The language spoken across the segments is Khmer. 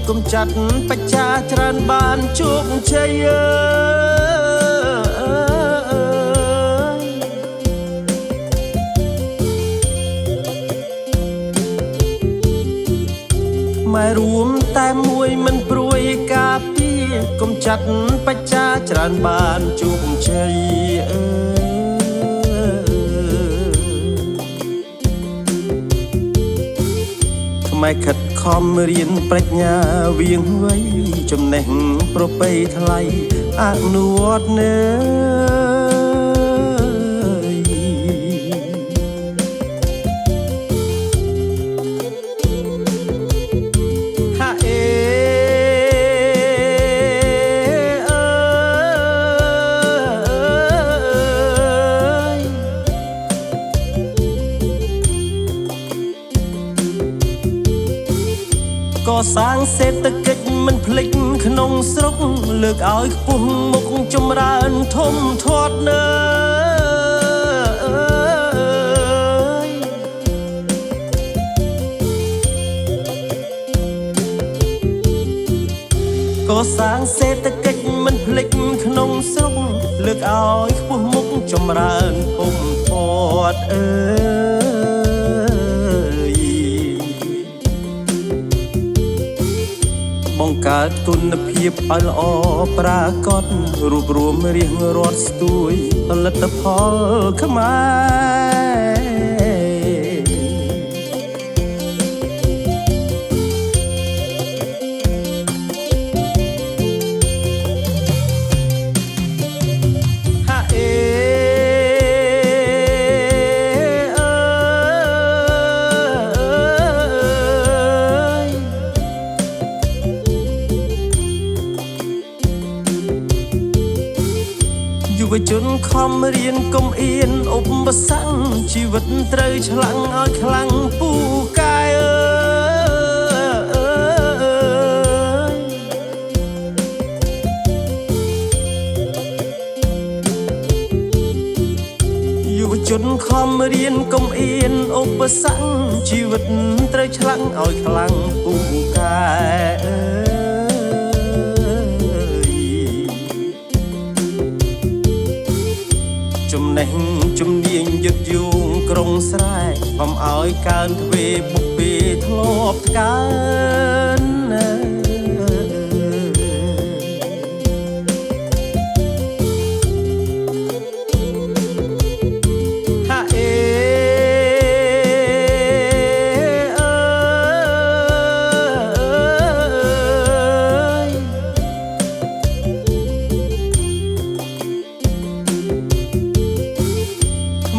គុំចាត់បច្ចាច្រើនបានជោគជ័យម៉ែរួមតែមួយមិនព្រួយការពារគុំចាត់បច្ចាច្រើនបានជោគជ័យម៉ែខិតខំរៀនប្រាជ្ញាវៀងវៃចំណេះប្រពៃថ្លៃអនុវត្តនៅកសាងសេដ្ឋកិច្ចមិនភ្លេចក្នុងស្រុកលើកឲ្យខ្ពស់មុខចម្រើនធំធាត់នៅកសាងសេដ្ឋកិច្ចមិនភ្លេចក្នុងស្រុកលើកឲ្យខ្ពស់មុខចម្រើនធំធាត់បង្កើតគុណភាពឲ្យល្អប្រាកដរួបរวมរៀងរាល់ស្ទួយផលិតផលខ្មែរយុវជនខំរៀនកុំអៀនឧបសគ្គជីវិតត្រូវឆ្លាំងឲ្យខ្លាំងពូកែយុវជនខំរៀនកុំអៀនឧបសគ្គជីវិតត្រូវឆ្លាំងឲ្យខ្លាំងពូកែចំណេះជំនាញយឹកយូងក្រុងស្រែខំឲ្យកើនទ្វេបុព្វេធ្លាប់កើន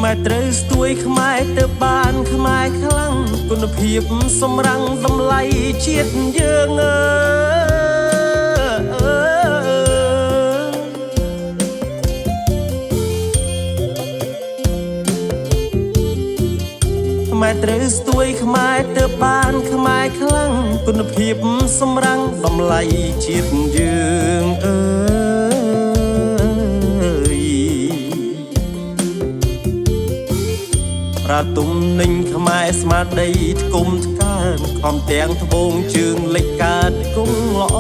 ម៉ែត្រូវស្ទួយខ្មែរទៅបានខ្មែរខ្លាំងគុណភាពសម្រង់តម្លៃជាតិយើងម៉ែត្រូវស្ទួយខ្មែរទៅបានខ្មែរខ្លាំងគុណភាពសម្រង់តម្លៃជាតិយើងប្រាទុំនិញខ្មែរស្មារតីថ្គុំថ្កើងខំទាំងត្បូងជើងលេចកើតគង់ល្អ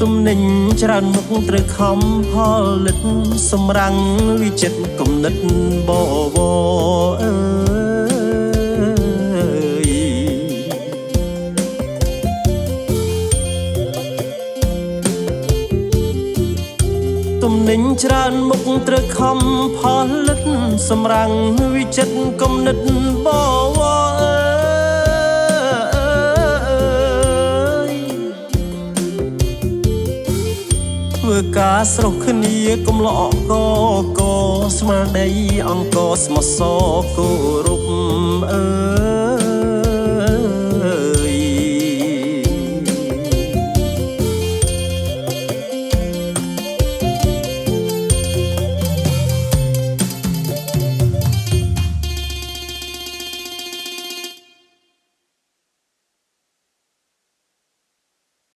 ទំនិញច្រើនមុខត្រូវខំផលិតសម្រាំងវិចិត្រគំនិតបវទំនិញច្រើនមុខត្រូវខំផលិតសម្រាំងវិចិត្រគំនិតបវធ្វើការស្រស់គ្នាកុំល្អកស្មារតីអង្គស្មោះសរគោរព